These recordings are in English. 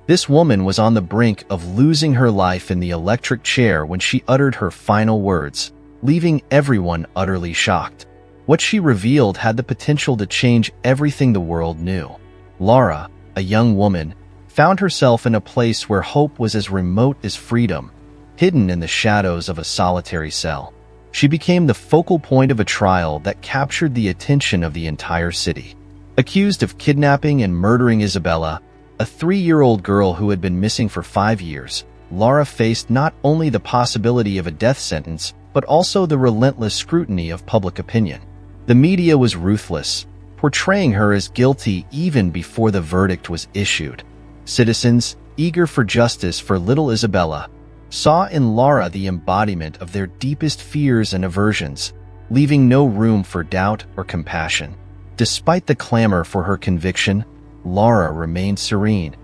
This woman was on the brink of losing her life in the electric chair when she uttered her final words, leaving everyone utterly shocked. What she revealed had the potential to change everything the world knew. Laura, a young woman, found herself in a place where hope was as remote as freedom, hidden in the shadows of a solitary cell. She became the focal point of a trial that captured the attention of the entire city. Accused of kidnapping and murdering Isabella, a 3-year-old girl who had been missing for 5 years, Laura faced not only the possibility of a death sentence, but also the relentless scrutiny of public opinion. The media was ruthless, portraying her as guilty even before the verdict was issued. Citizens, eager for justice for little Isabella, saw in Laura the embodiment of their deepest fears and aversions, leaving no room for doubt or compassion. Despite the clamor for her conviction, Laura remained serene,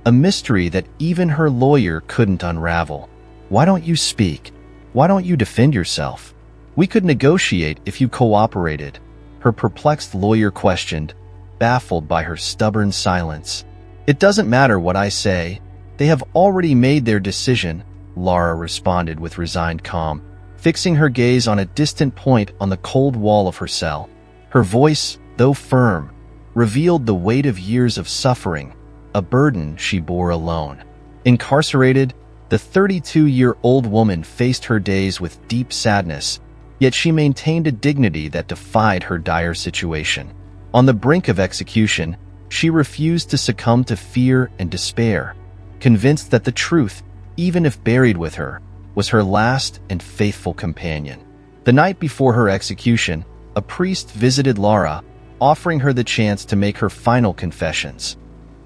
a mystery that even her lawyer couldn't unravel. "Why don't you speak? Why don't you defend yourself? We could negotiate if you cooperated," her perplexed lawyer questioned, baffled by her stubborn silence. "It doesn't matter what I say. They have already made their decision," Laura responded with resigned calm, fixing her gaze on a distant point on the cold wall of her cell. Her voice, though firm, revealed the weight of years of suffering, a burden she bore alone. Incarcerated, the 32-year-old woman faced her days with deep sadness, yet she maintained a dignity that defied her dire situation. On the brink of execution, she refused to succumb to fear and despair, convinced that the truth, even if buried with her, was her last and faithful companion. The night before her execution, a priest visited Laura, offering her the chance to make her final confessions.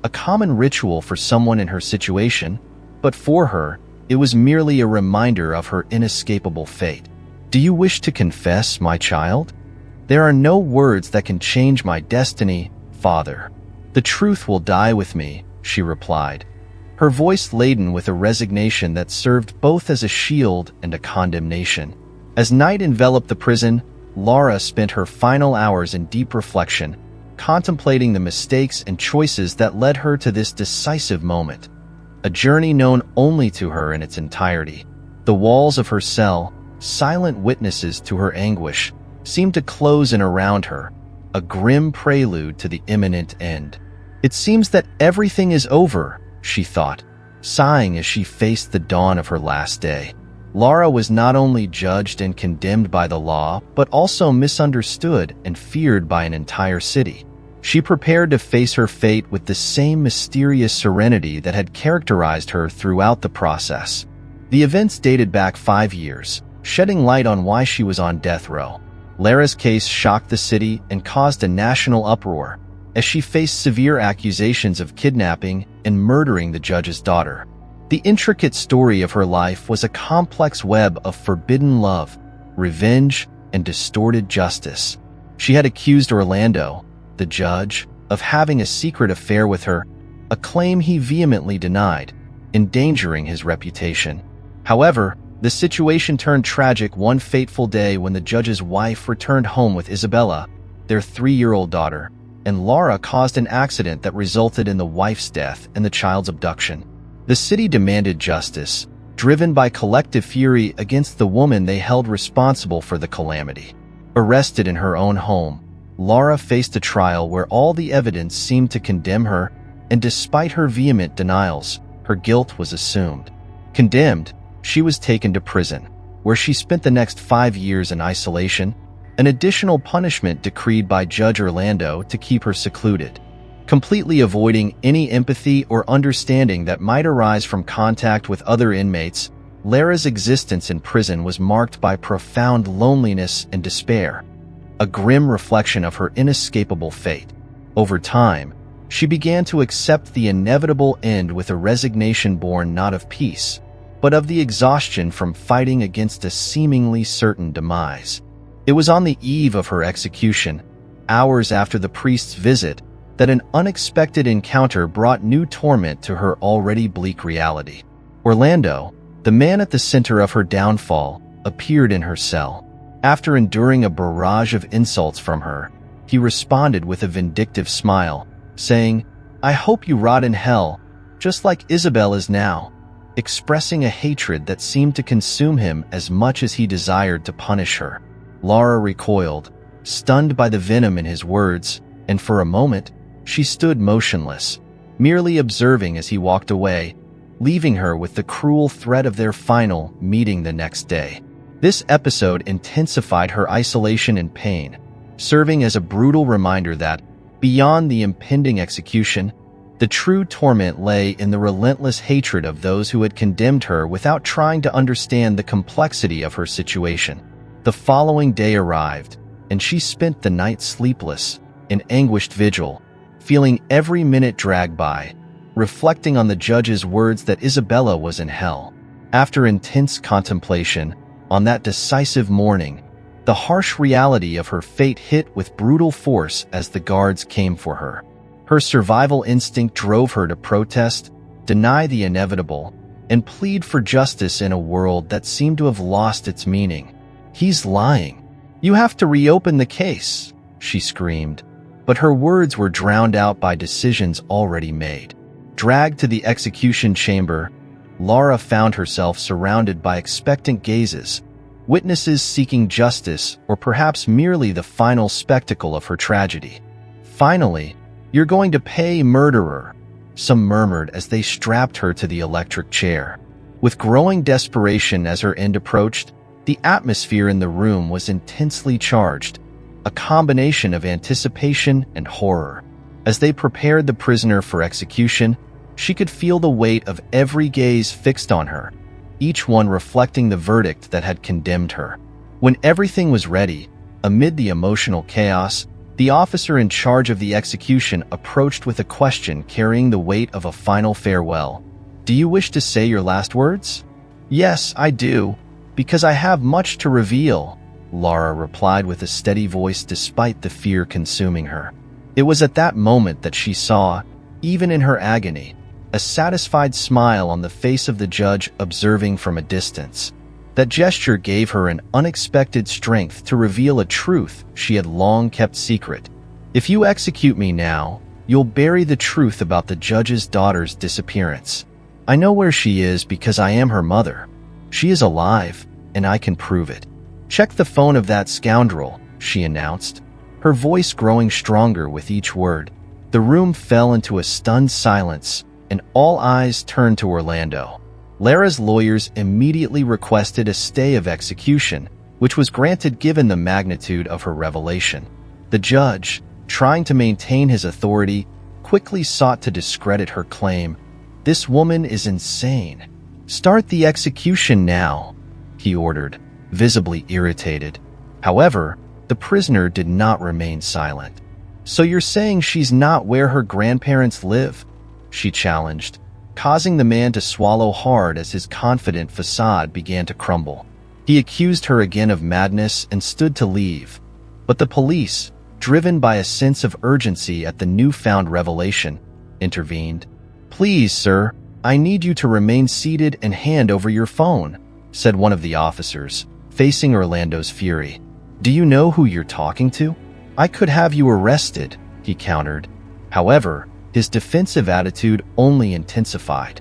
A common ritual for someone in her situation, but for her, it was merely a reminder of her inescapable fate. "Do you wish to confess, my child?" "There are no words that can change my destiny, Father. The truth will die with me," she replied, her voice laden with a resignation that served both as a shield and a condemnation. As night enveloped the prison, Laura spent her final hours in deep reflection, contemplating the mistakes and choices that led her to this decisive moment. A journey known only to her in its entirety. The walls of her cell, silent witnesses to her anguish, seemed to close in around her, a grim prelude to the imminent end. "It seems that everything is over," she thought, sighing as she faced the dawn of her last day. Laura was not only judged and condemned by the law, but also misunderstood and feared by an entire city. She prepared to face her fate with the same mysterious serenity that had characterized her throughout the process. The events dated back 5 years, shedding light on why she was on death row. Laura's case shocked the city and caused a national uproar, as she faced severe accusations of kidnapping and murdering the judge's daughter. The intricate story of her life was a complex web of forbidden love, revenge, and distorted justice. She had accused Orlando, the judge, of having a secret affair with her, a claim he vehemently denied, endangering his reputation. However, the situation turned tragic one fateful day when the judge's wife returned home with Isabella, their 3-year-old daughter, and Laura caused an accident that resulted in the wife's death and the child's abduction. The city demanded justice, driven by collective fury against the woman they held responsible for the calamity. Arrested in her own home, Laura faced a trial where all the evidence seemed to condemn her, and despite her vehement denials, her guilt was assumed. Condemned, she was taken to prison, where she spent the next 5 years in isolation, an additional punishment decreed by Judge Orlando to keep her secluded. Completely avoiding any empathy or understanding that might arise from contact with other inmates, Laura's existence in prison was marked by profound loneliness and despair, a grim reflection of her inescapable fate. Over time, she began to accept the inevitable end with a resignation born not of peace, but of the exhaustion from fighting against a seemingly certain demise. It was on the eve of her execution, hours after the priest's visit, that an unexpected encounter brought new torment to her already bleak reality. Orlando, the man at the center of her downfall, appeared in her cell. After enduring a barrage of insults from her, he responded with a vindictive smile, saying, "I hope you rot in hell. just like Isabel is now, expressing a hatred that seemed to consume him as much as he desired to punish her. Lara recoiled, stunned by the venom in his words, and for a moment, she stood motionless, merely observing as he walked away, leaving her with the cruel threat of their final meeting the next day. This episode intensified her isolation and pain, serving as a brutal reminder that, beyond the impending execution, the true torment lay in the relentless hatred of those who had condemned her without trying to understand the complexity of her situation. The following day arrived, and she spent the night sleepless, in anguished vigil, feeling every minute drag by, reflecting on the judge's words that Isabella was in hell. After intense contemplation, on that decisive morning, the harsh reality of her fate hit with brutal force as the guards came for her. Her survival instinct drove her to protest, deny the inevitable, and plead for justice in a world that seemed to have lost its meaning. "He's lying. You have to reopen the case," she screamed, but her words were drowned out by decisions already made. Dragged to the execution chamber, Lara found herself surrounded by expectant gazes, witnesses seeking justice or perhaps merely the final spectacle of her tragedy. "Finally, you're going to pay, murderer," some murmured as they strapped her to the electric chair. With growing desperation as her end approached, the atmosphere in the room was intensely charged, a combination of anticipation and horror. As they prepared the prisoner for execution, she could feel the weight of every gaze fixed on her, each one reflecting the verdict that had condemned her. When everything was ready, amid the emotional chaos, the officer in charge of the execution approached with a question carrying the weight of a final farewell. "Do you wish to say your last words?" "Yes, I do, because I have much to reveal," Lara replied with a steady voice despite the fear consuming her. It was at that moment that she saw, even in her agony, a satisfied smile on the face of the judge observing from a distance. That gesture gave her an unexpected strength to reveal a truth she had long kept secret. "If you execute me now, you'll bury the truth about the judge's daughter's disappearance. I know where she is because I am her mother. She is alive, and I can prove it. Check the phone of that scoundrel," she announced, her voice growing stronger with each word. The room fell into a stunned silence, and all eyes turned to Orlando. Lara's lawyers immediately requested a stay of execution, which was granted given the magnitude of her revelation. The judge, trying to maintain his authority, quickly sought to discredit her claim. "This woman is insane. Start the execution now," he ordered, visibly irritated. However, the prisoner did not remain silent. "So you're saying she's not where her grandparents live?" she challenged, causing the man to swallow hard as his confident facade began to crumble. He accused her again of madness and stood to leave, but the police, driven by a sense of urgency at the newfound revelation, intervened. "Please, sir, I need you to remain seated and hand over your phone," said one of the officers, facing Orlando's fury. "Do you know who you're talking to? I could have you arrested," he countered. However, his defensive attitude only intensified.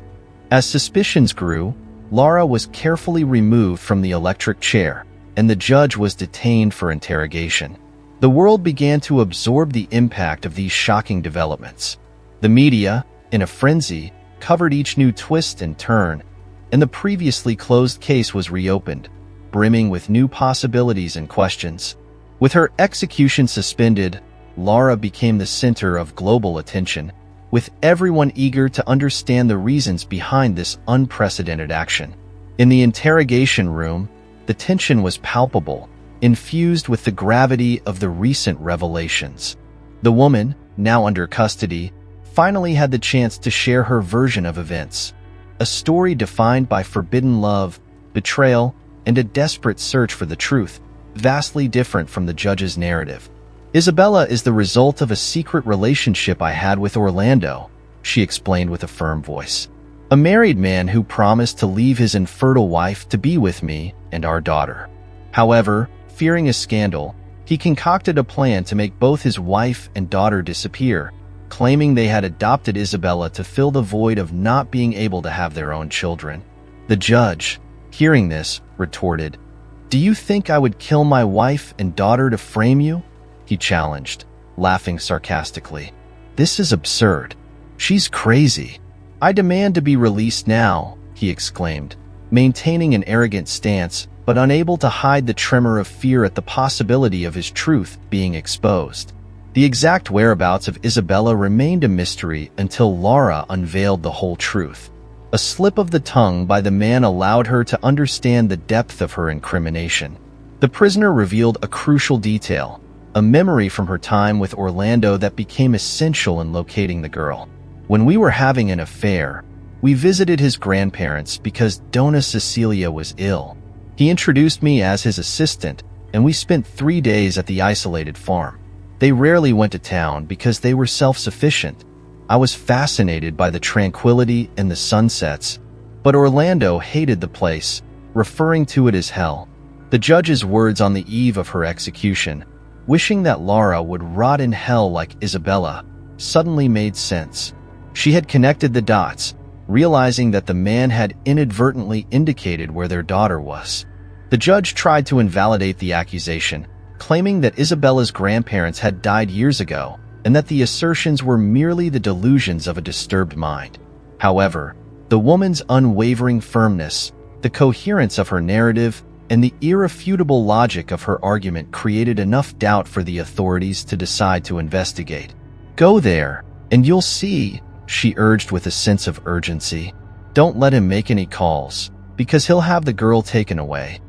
As suspicions grew, Lara was carefully removed from the electric chair, and the judge was detained for interrogation. The world began to absorb the impact of these shocking developments. The media, in a frenzy, covered each new twist and turn, and the previously closed case was reopened, brimming with new possibilities and questions. With her execution suspended, Lara became the center of global attention, with everyone eager to understand the reasons behind this unprecedented action. In the interrogation room, the tension was palpable, infused with the gravity of the recent revelations. The woman, now under custody, finally had the chance to share her version of events, a story defined by forbidden love, betrayal, and a desperate search for the truth, vastly different from the judge's narrative. "Isabella is the result of a secret relationship I had with Orlando," she explained with a firm voice. "A married man who promised to leave his infertile wife to be with me and our daughter. However, fearing a scandal, he concocted a plan to make both his wife and daughter disappear, claiming they had adopted Isabella to fill the void of not being able to have their own children. The judge, hearing this, retorted, "Do you think I would kill my wife and daughter to frame you?" he challenged, laughing sarcastically. "This is absurd. She's crazy. I demand to be released now," he exclaimed, maintaining an arrogant stance but unable to hide the tremor of fear at the possibility of his truth being exposed. The exact whereabouts of Isabella remained a mystery until Laura unveiled the whole truth. A slip of the tongue by the man allowed her to understand the depth of her incrimination. The prisoner revealed a crucial detail, a memory from her time with Orlando that became essential in locating the girl. "When we were having an affair, we visited his grandparents because Donna Cecilia was ill. He introduced me as his assistant, and we spent 3 days at the isolated farm. They rarely went to town because they were self-sufficient. I was fascinated by the tranquility and the sunsets, but Orlando hated the place, referring to it as hell." The judge's words on the eve of her execution, wishing that Laura would rot in hell like Isabella, suddenly made sense. She had connected the dots, realizing that the man had inadvertently indicated where their daughter was. The judge tried to invalidate the accusation, claiming that Isabella's grandparents had died years ago and that the assertions were merely the delusions of a disturbed mind. However, the woman's unwavering firmness, the coherence of her narrative, and the irrefutable logic of her argument created enough doubt for the authorities to decide to investigate. "Go there, and you'll see," she urged with a sense of urgency. "Don't let him make any calls, because he'll have the girl taken away."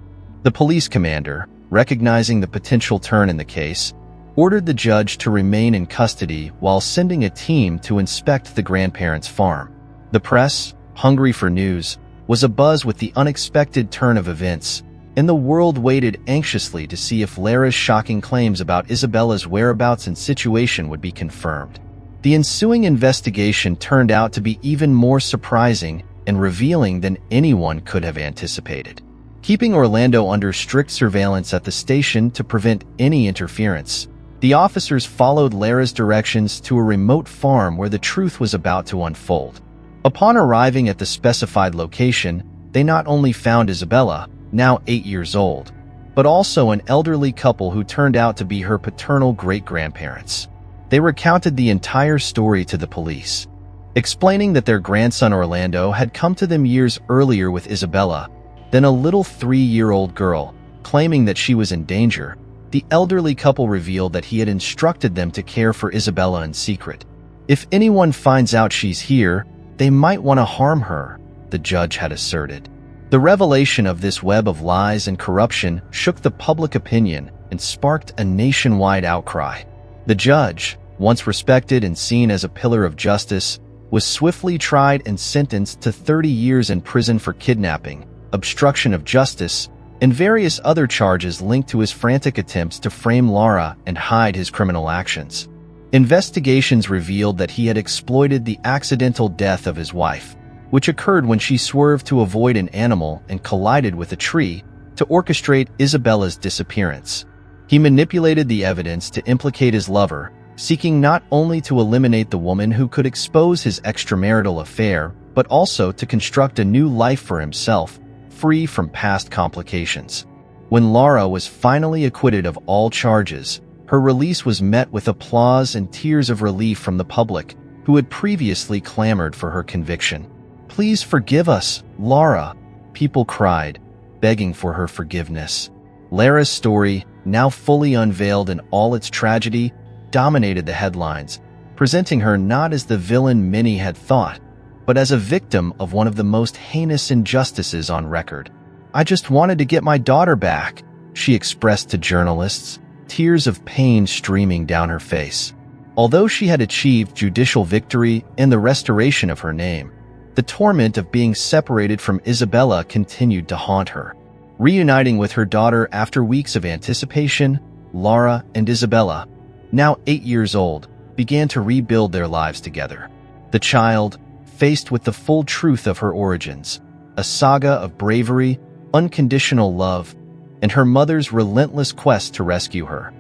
The police commander, recognizing the potential turn in the case, ordered the judge to remain in custody while sending a team to inspect the grandparents' farm. The press, hungry for news, was abuzz with the unexpected turn of events, and the world waited anxiously to see if Lara's shocking claims about Isabella's whereabouts and situation would be confirmed. The ensuing investigation turned out to be even more surprising and revealing than anyone could have anticipated. Keeping Orlando under strict surveillance at the station to prevent any interference, the officers followed Lara's directions to a remote farm where the truth was about to unfold. Upon arriving at the specified location, they not only found Isabella, now 8 years old, but also an elderly couple who turned out to be her paternal great-grandparents. They recounted the entire story to the police, explaining that their grandson Orlando had come to them years earlier with Isabella, then a little 3-year-old girl, claiming that she was in danger. The elderly couple revealed that he had instructed them to care for Isabella in secret. "If anyone finds out she's here, they might want to harm her," the judge had asserted. The revelation of this web of lies and corruption shook the public opinion and sparked a nationwide outcry. The judge, once respected and seen as a pillar of justice, was swiftly tried and sentenced to 30 years in prison for kidnapping, obstruction of justice, and various other charges linked to his frantic attempts to frame Laura and hide his criminal actions. Investigations revealed that he had exploited the accidental death of his wife, which occurred when she swerved to avoid an animal and collided with a tree, to orchestrate Isabella's disappearance. He manipulated the evidence to implicate his lover, seeking not only to eliminate the woman who could expose his extramarital affair, but also to construct a new life for himself, free from past complications. When Laura was finally acquitted of all charges, her release was met with applause and tears of relief from the public, who had previously clamored for her conviction. "Please forgive us, Laura," people cried, begging for her forgiveness. Lara's story, now fully unveiled in all its tragedy, dominated the headlines, presenting her not as the villain many had thought, but as a victim of one of the most heinous injustices on record. "I just wanted to get my daughter back," she expressed to journalists, tears of pain streaming down her face. Although she had achieved judicial victory and the restoration of her name, the torment of being separated from Isabella continued to haunt her. Reuniting with her daughter after weeks of anticipation, Laura and Isabella, now 8 years old, began to rebuild their lives together. The child, faced with the full truth of her origins, a saga of bravery, unconditional love, and her mother's relentless quest to rescue her,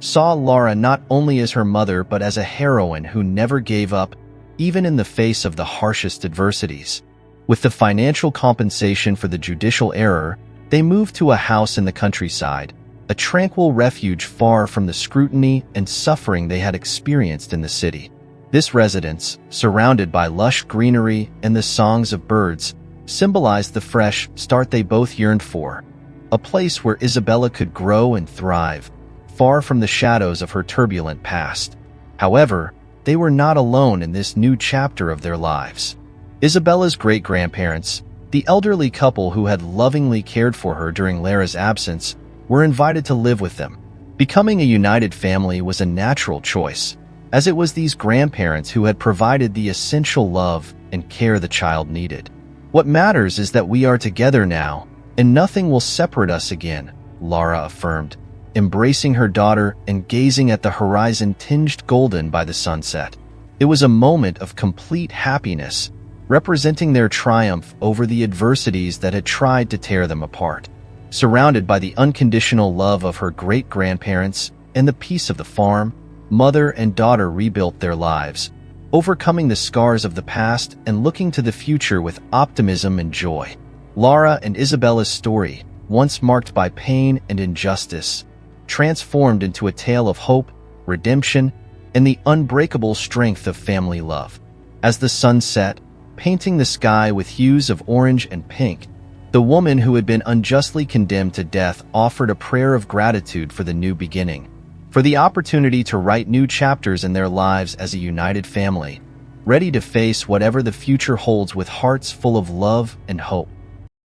saw Laura not only as her mother but as a heroine who never gave up, even in the face of the harshest adversities. With the financial compensation for the judicial error, they moved to a house in the countryside, a tranquil refuge far from the scrutiny and suffering they had experienced in the city. This residence, surrounded by lush greenery and the songs of birds, symbolized the fresh start they both yearned for, a place where Isabella could grow and thrive, far from the shadows of her turbulent past. However, they were not alone in this new chapter of their lives. Isabella's great-grandparents, the elderly couple who had lovingly cared for her during Lara's absence, were invited to live with them. Becoming a united family was a natural choice, as it was these grandparents who had provided the essential love and care the child needed. What matters is that we are together now, and nothing will separate us again, Lara affirmed, embracing her daughter and gazing at the horizon tinged golden by the sunset. It was a moment of complete happiness, representing their triumph over the adversities that had tried to tear them apart. Surrounded by the unconditional love of her great-grandparents and the peace of the farm, mother and daughter rebuilt their lives, overcoming the scars of the past and looking to the future with optimism and joy. Lara and Isabella's story, once marked by pain and injustice, transformed into a tale of hope, redemption, and the unbreakable strength of family love. As the sun set, painting the sky with hues of orange and pink, the woman who had been unjustly condemned to death offered a prayer of gratitude for the new beginning, for the opportunity to write new chapters in their lives as a united family, ready to face whatever the future holds with hearts full of love and hope.